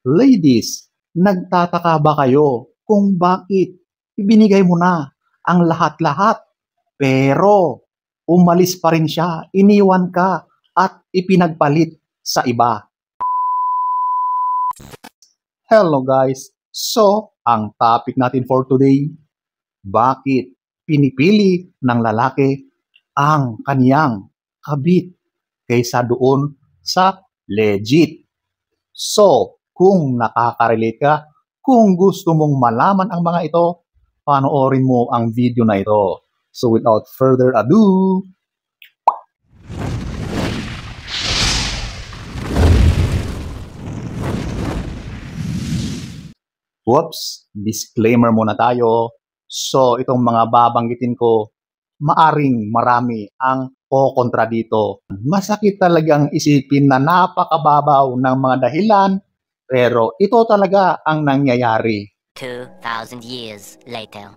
Ladies, nagtataka ba kayo kung bakit ibinigay mo na ang lahat-lahat pero umalis pa rin siya, iniwan ka at ipinagpalit sa iba? Hello guys! So, ang topic natin for today, bakit pinipili ng lalaki ang kaniyang kabit kaysa doon sa legit? So, kung nakaka-relate ka, kung gusto mong malaman ang mga ito, panoorin mo ang video na ito. So, without further ado, whoops, disclaimer muna tayo. So, itong mga babanggitin ko, maaring marami ang kontra dito. Masakit talagang isipin na napakababaw ng mga dahilan, pero ito talaga ang nangyayari. 2,000 years later.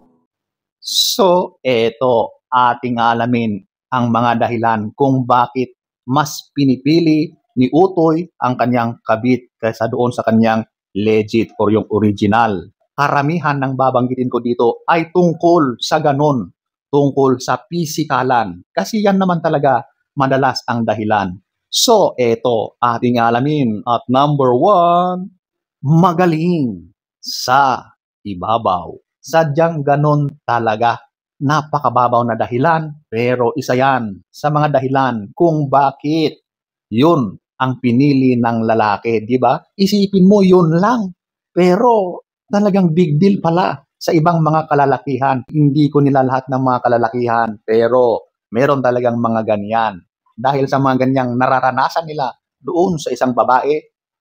So, eto, ating alamin ang mga dahilan kung bakit mas pinipili ni Utoy ang kanyang kabit kaysa doon sa kanyang legit or yung original. Karamihan ng babanggitin ko dito ay tungkol sa ganon, tungkol sa pisikalan. Kasi yan naman talaga madalas ang dahilan. So, eto, ating alamin. At number 1, magaling sa ibabaw. Sadyang ganon talaga. Napakababaw na dahilan, pero isa yan sa mga dahilan kung bakit yun ang pinili ng lalaki, di ba? Isipin mo yun lang. Pero talagang big deal pala sa ibang mga kalalakihan. Hindi ko nila lahat ng mga kalalakihan, pero meron talagang mga ganyan. Dahil sa mga ganyang nararanasan nila doon sa isang babae,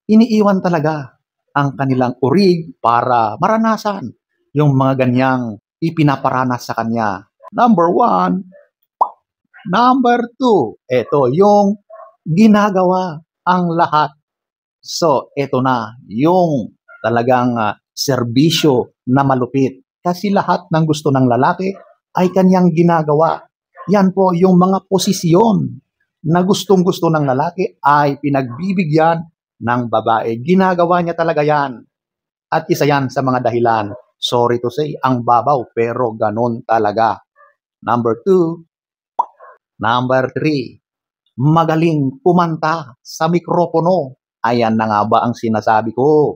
iniiwan talaga ang kanilang urig para maranasan yung mga ganyang ipinaparanas sa kanya. Number 1. Number 2, ito yung ginagawa ang lahat. So, ito na yung talagang serbisyo na malupit. Kasi lahat ng gusto ng lalaki ay kanyang ginagawa. Yan po yung mga posisyon na gustong-gusto ng lalaki ay pinagbibigyan ng babae. Ginagawa niya talaga yan. At isa yan sa mga dahilan. Sorry to say, ang babaw, pero ganon talaga. Number 2. Number 3. Magaling kumanta sa mikropono. Ayan na nga ba ang sinasabi ko.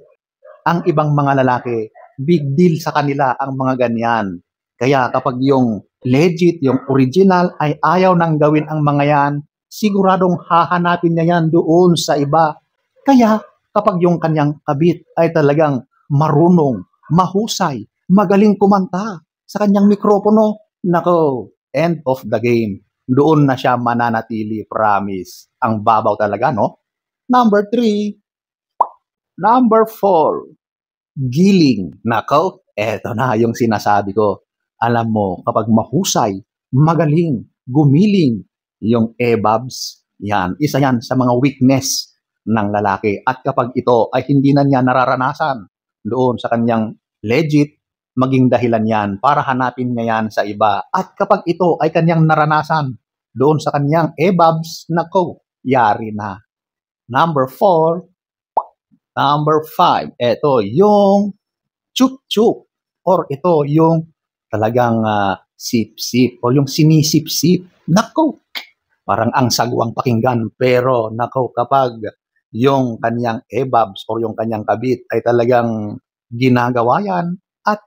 Ang ibang mga lalaki, big deal sa kanila ang mga ganyan. Kaya kapag yung legit, yung original ay ayaw nang gawin ang mga yan, siguradong hahanapin niya yan doon sa iba. Kaya kapag yung kanyang kabit ay talagang marunong, mahusay, magaling kumanta sa kanyang mikropono, nako, end of the game. Doon na siya mananatili, promise. Ang babaw talaga, no? Number 3. Number 4. Giling. Nako, eto na yung sinasabi ko. Alam mo, kapag mahusay, magaling, gumiling, yung ebabs, yan, isa yan sa mga weakness ng lalaki. At kapag ito ay hindi na niya nararanasan doon sa kanyang legit, maging dahilan yan para hanapin niya yan sa iba. At kapag ito ay kanyang naranasan doon sa kanyang ebabs, nako, yari na. Number 4. Number 5, ito yung chup-chup or ito yung talagang sip-sip or yung sinisip-sip. Nako, parang ang sagwang pakinggan, pero nako, kapag yung kanyang ebabs or yung kanyang kabit ay talagang ginagawa yan at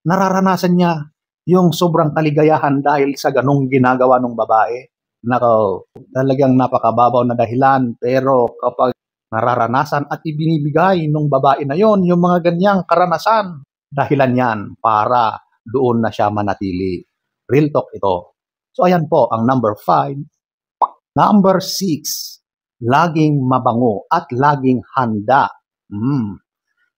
nararanasan niya yung sobrang kaligayahan dahil sa ganong ginagawa ng babae. Nako, talagang napakababaw na dahilan, pero kapag nararanasan at ibinibigay ng babae na yon yung mga ganyang karanasan, dahilan yan para doon na siya manatili. Real talk ito. So ayan po ang number 5. Number 6, laging mabango at laging handa.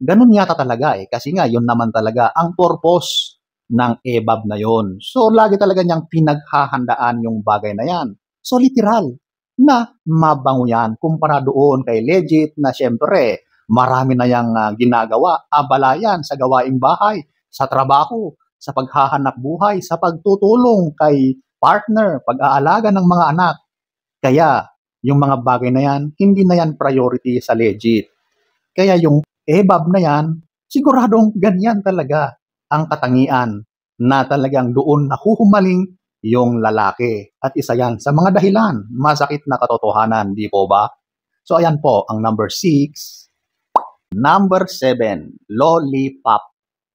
Ganun yata talaga kasi nga yun naman talaga ang purpose ng ebab na yon. So lagi talaga niyang pinaghahandaan yung bagay na yan. So literal na mabango yan kumpara doon kay legit na syempre marami na yang ginagawa, abala yan sa gawaing bahay, sa trabaho, sa paghahanap buhay, sa pagtutulong kay partner, pag-aalaga ng mga anak. Kaya yung mga bagay na yan, hindi na yan priority sa legit. Kaya yung EBAB na yan, siguradong ganyan talaga ang katangian na talagang doon nahuhumaling yung lalaki. At isa yan sa mga dahilan, masakit na katotohanan, di po ba? So ayan po, ang number 6. Number 7, lollipop.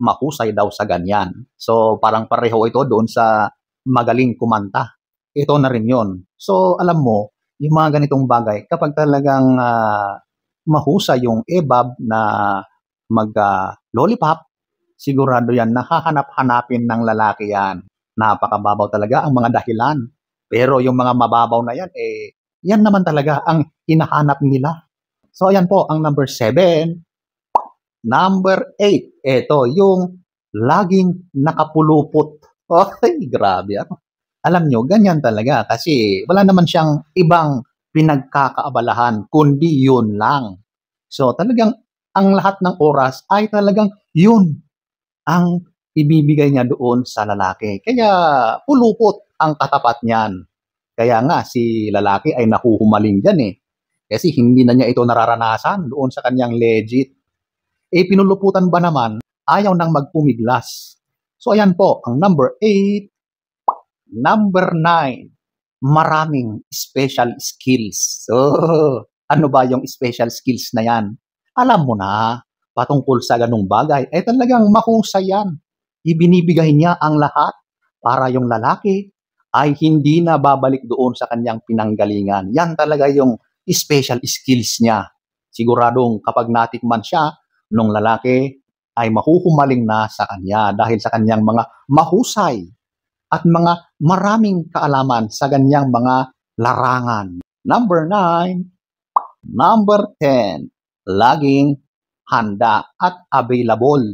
Mahusay daw sa ganyan. So parang pareho ito doon sa magaling kumanta. Ito na rin yon. So alam mo, yung mga ganitong bagay, kapag talagang mahusay yung EBAB na mag-lollipop, sigurado yan, nahahanap-hanapin ng lalaki yan. Napakababaw talaga ang mga dahilan. Pero yung mga mababaw na yan, yan naman talaga ang hinahanap nila. So ayan po, ang number 7. Number 8, ito yung laging nakapulupot. Ay, grabe ako. Alam nyo, ganyan talaga kasi wala naman siyang ibang pinagkakaabalahan, kundi yun lang. So talagang ang lahat ng oras ay talagang yun ang ibibigay niya doon sa lalaki. Kaya pulupot ang katapat niyan. Kaya nga si lalaki ay nahuhumaling dyan eh. Kasi hindi na niya ito nararanasan doon sa kanyang legit. Pinuluputan ba naman, ayaw nang magpumiglas. So ayan po, ang number 8. Number 9, maraming special skills. So, ano ba yung special skills na yan? Alam mo na, patungkol sa ganung bagay, talagang mahusay yan. Ibinibigay niya ang lahat para yung lalaki ay hindi na babalik doon sa kanyang pinanggalingan. Yan talaga yung special skills niya. Siguradong kapag natikman siya, nung lalaki ay mahuhumaling na sa kanya dahil sa kanyang mga mahusay at mga maraming kaalaman sa ganyang mga larangan. Number 9, number 10, laging handa at available.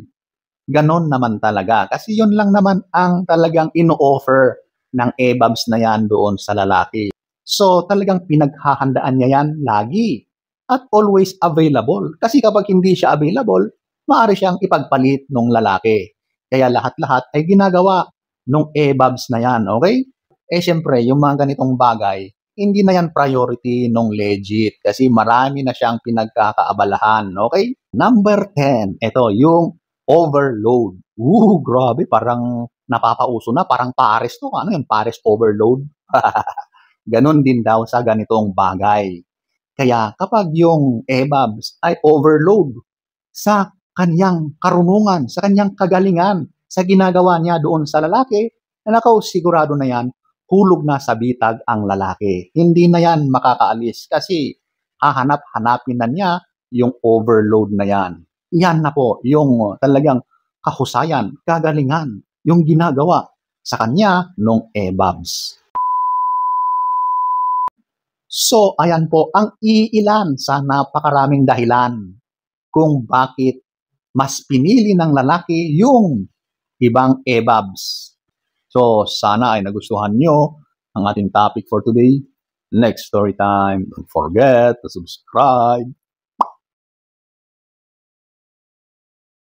Ganon naman talaga. Kasi yun lang naman ang talagang ino-offer ng EBABs na yan doon sa lalaki. So talagang pinaghahandaan niya yan lagi. At always available. Kasi kapag hindi siya available, maaari siyang ipagpalit ng lalaki. Kaya lahat-lahat ay ginagawa nung EBABs na yan, okay? Siyempre, yung mga ganitong bagay, hindi na yan priority nung legit kasi marami na siyang pinagkakaabalahan, okay? Number 10, ito, yung overload. Grabe, parang napapauso na, parang pares to. Ano yun, pares overload? Ganon din daw sa ganitong bagay. Kaya kapag yung EBABs ay overload sa kanyang karunungan, sa kanyang kagalingan, sa ginagawa niya doon sa lalaki, nakaw sigurado na yan, hulog na sa bitag ang lalaki. Hindi na yan makakaalis kasi hahanap-hanapin na niya yung overload na yan. Yan na po yung talagang kahusayan, kagalingan, yung ginagawa sa kanya nung EBABs. So, ayan po ang iilan sa napakaraming dahilan kung bakit mas pinili ng lalaki yung ibang EBABs. So, sana ay nagustuhan nyo ang ating topic for today. Next story time, don't forget to subscribe